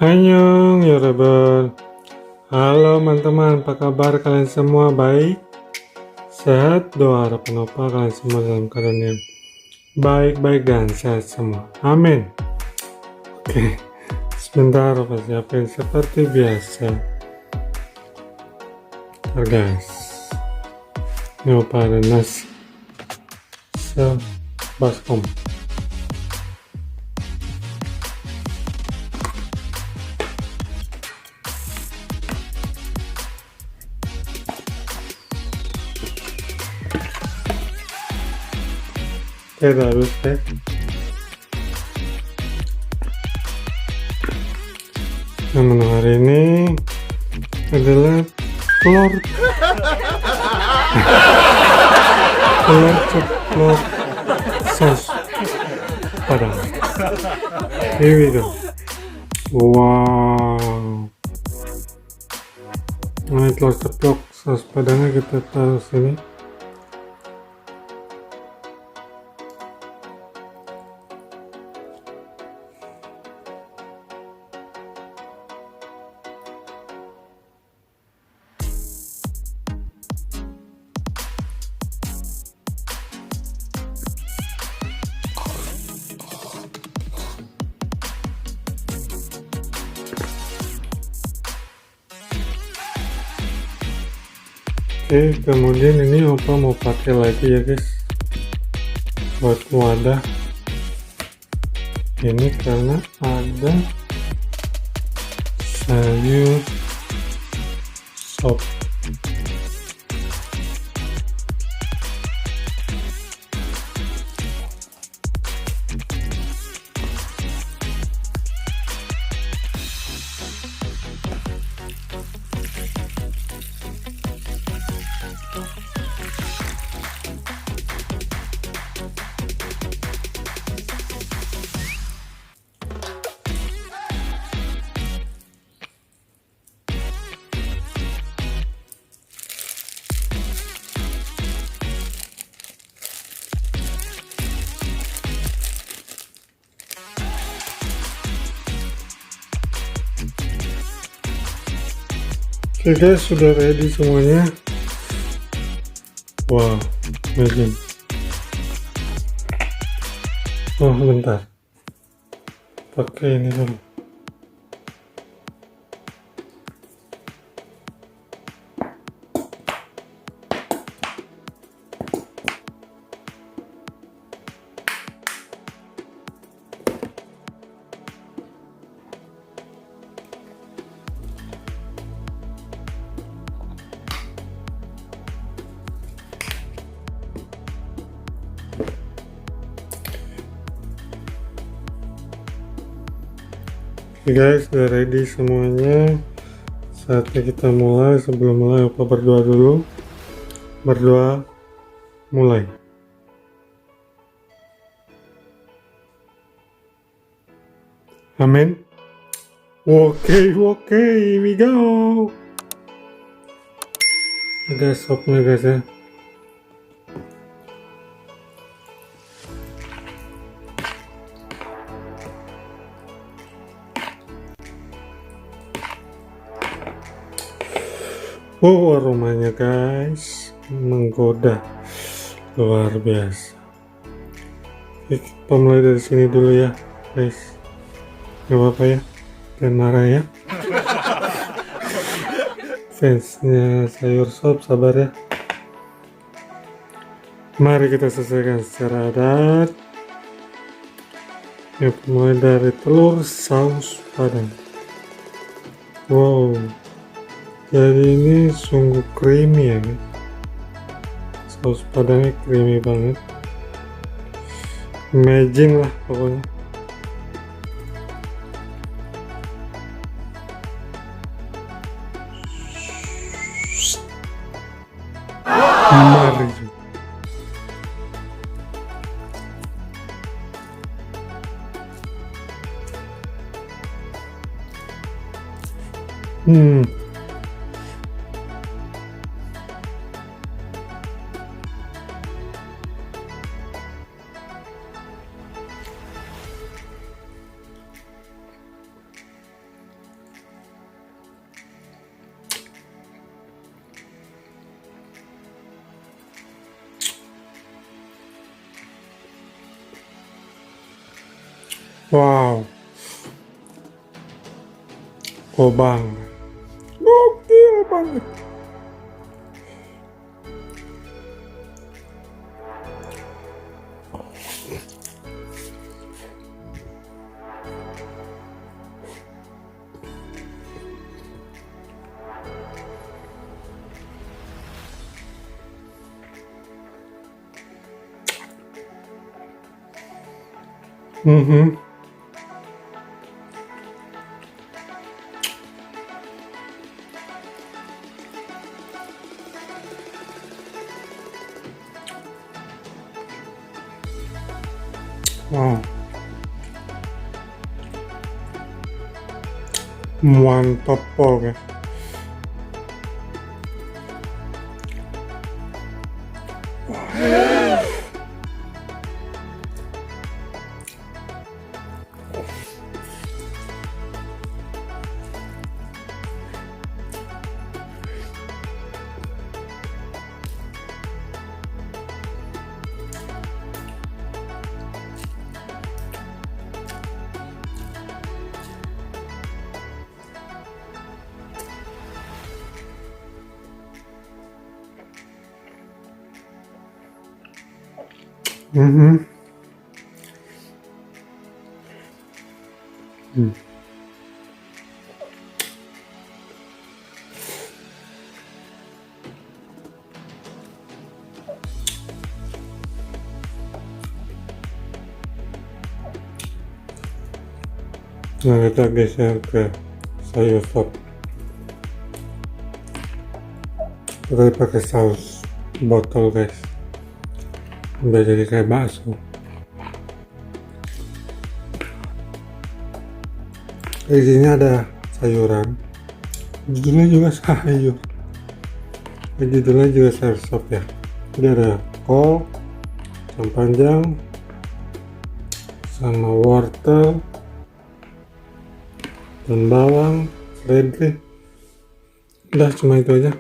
Annyeong ya Rebel. Halo teman-teman, apa kabar kalian semua? Baik? Sehat? Doa harapan Oppa kalian semua dalam keadaan yang baik-baik dan sehat semua. Amin. Oke, sebentar Oppa siapin seperti biasa. Bentar guys, ini Oppa ada nasi sebaskom. Harus Nah, menu hari ini adalah telur ceplok saus padang. Here we go. Wow, nah telur ceplok saus padangnya kita taruh sini. Oke, kemudian ini Oppa mau pakai lagi ya guys buat wadah ini karena ada sayur sop. Oke guys, sudah ready semuanya. Wow, amazing. Oh bentar, pakai ini dulu. Oke guys, udah ready semuanya. Saatnya kita mulai. Sebelum mulai, Oppa berdoa dulu. Berdoa, mulai. Amin. Oke, here we go. Ada sopnya guys ya. Oh, aromanya guys menggoda luar biasa. Kita mulai dari sini dulu ya guys, gak apa-apa ya, jangan marah ya. Fansnya sayur sop sabar ya. Mari kita selesaikan secara adat. Yuk, mulai dari telur saus padang. Wow, jadi ini sungguh creamy ya guys. Saus padangnya creamy banget, amazing lah pokoknya. Mari Wow, gobang, gokil banget. Wow, mantap pol, guys. Nah, kita geser ke sayur sop. Kita pakai saus botol, guys. Udah jadi kayak bakso. Isinya ada sayuran. Judulnya juga sayur. Judulnya juga sayur sop ya. Ini ada kol, kacang panjang, sama wortel, dan bawang, seledri. Udah cuma itu aja.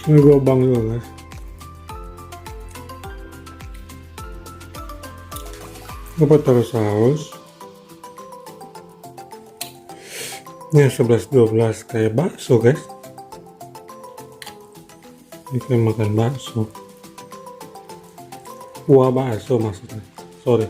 Ini gobang juga, guys. Apa taruh saus? Ini 11-12 kayak bakso, guys. Ini kayak makan bakso. Wah, bakso maksudnya. Sorry.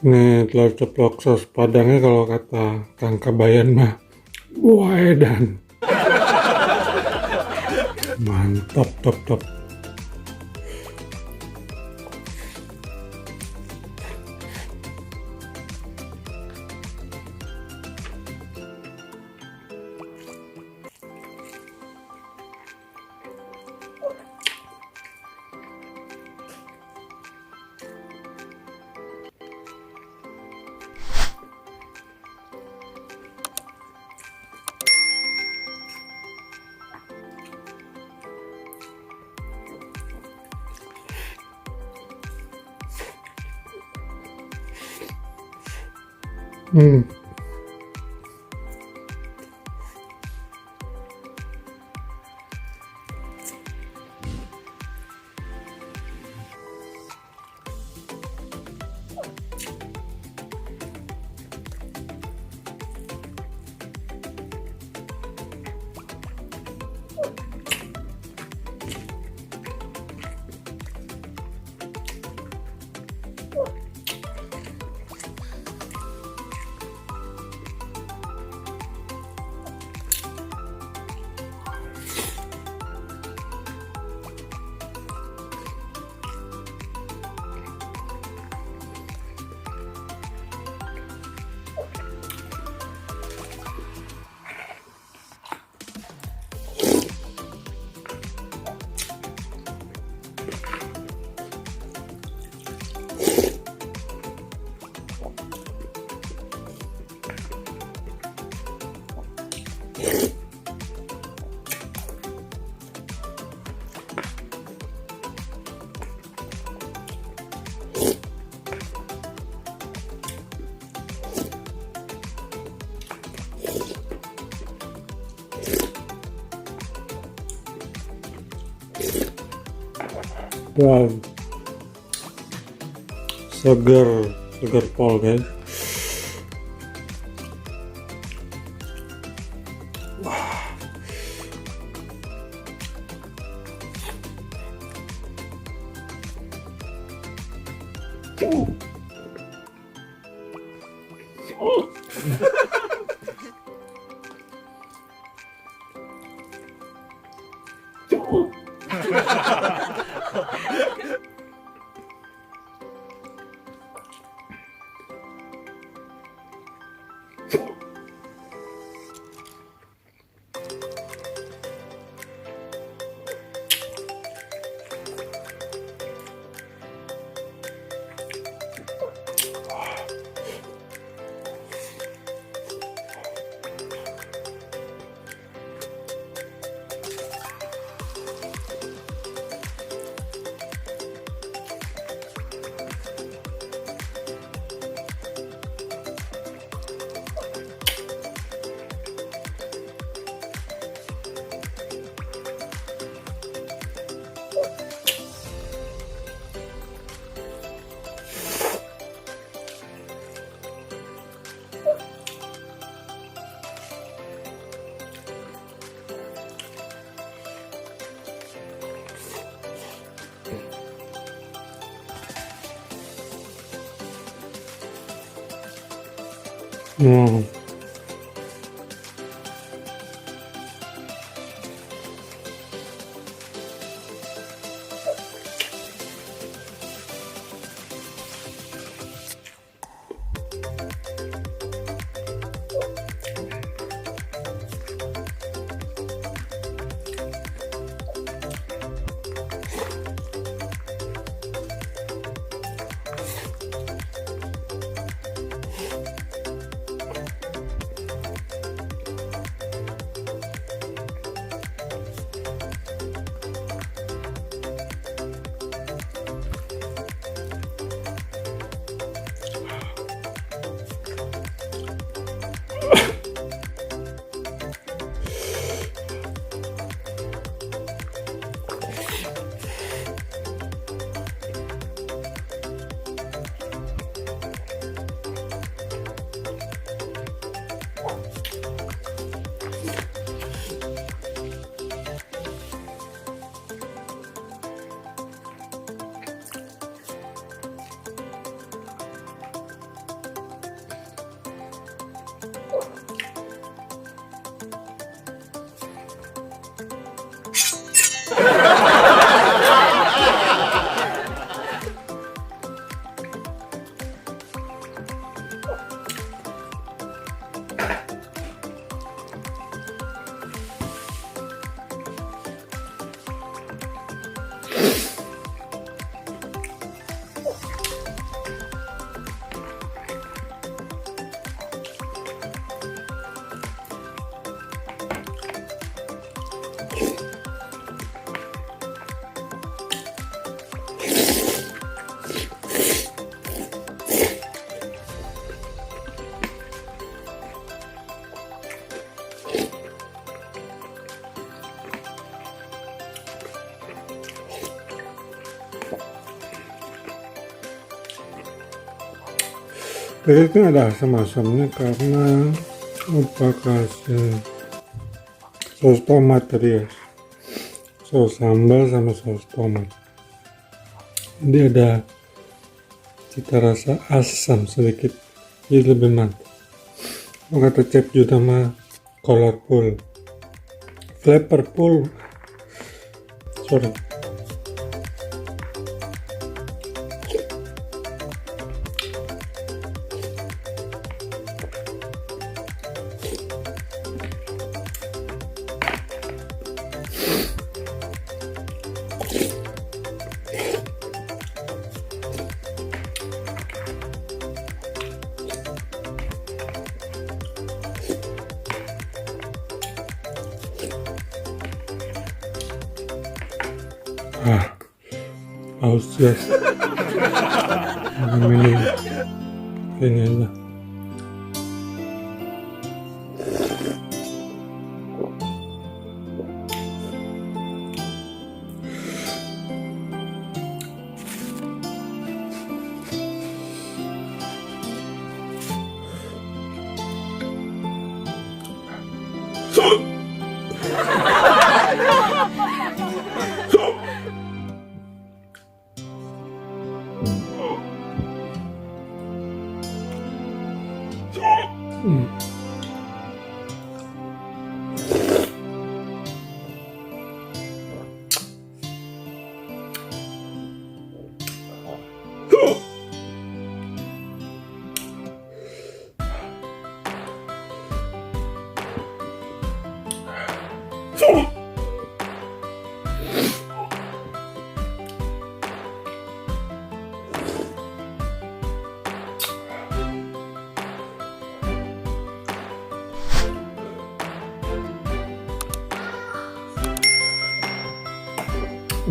Nih telur ceplok sos padangnya kalau kata Kang Kabayan mah dan mantap, top. Wow, segar pol guys. Itu ada asam-asamnya karena Oppa kasih saus tomat tadi ya, saus sambal sama saus tomat. Jadi ada cita rasa asam sedikit, jadi lebih mantap. Kata chef juga mah colorful, flavorful, sorry. Haus guys, minum ini aja.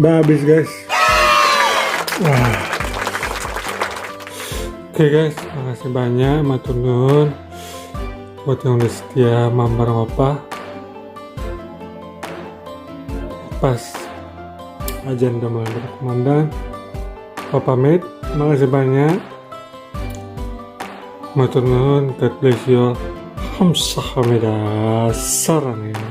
Udah habis guys. Oke guys, makasih banyak, matur nuwun buat yang udah setia mampir Oppa. Pas ajan udah mulai berkumandang, Oppa pamit. Makasih banyak, matur nuwun, God bless you all. Kamsahamnida, sarangnya.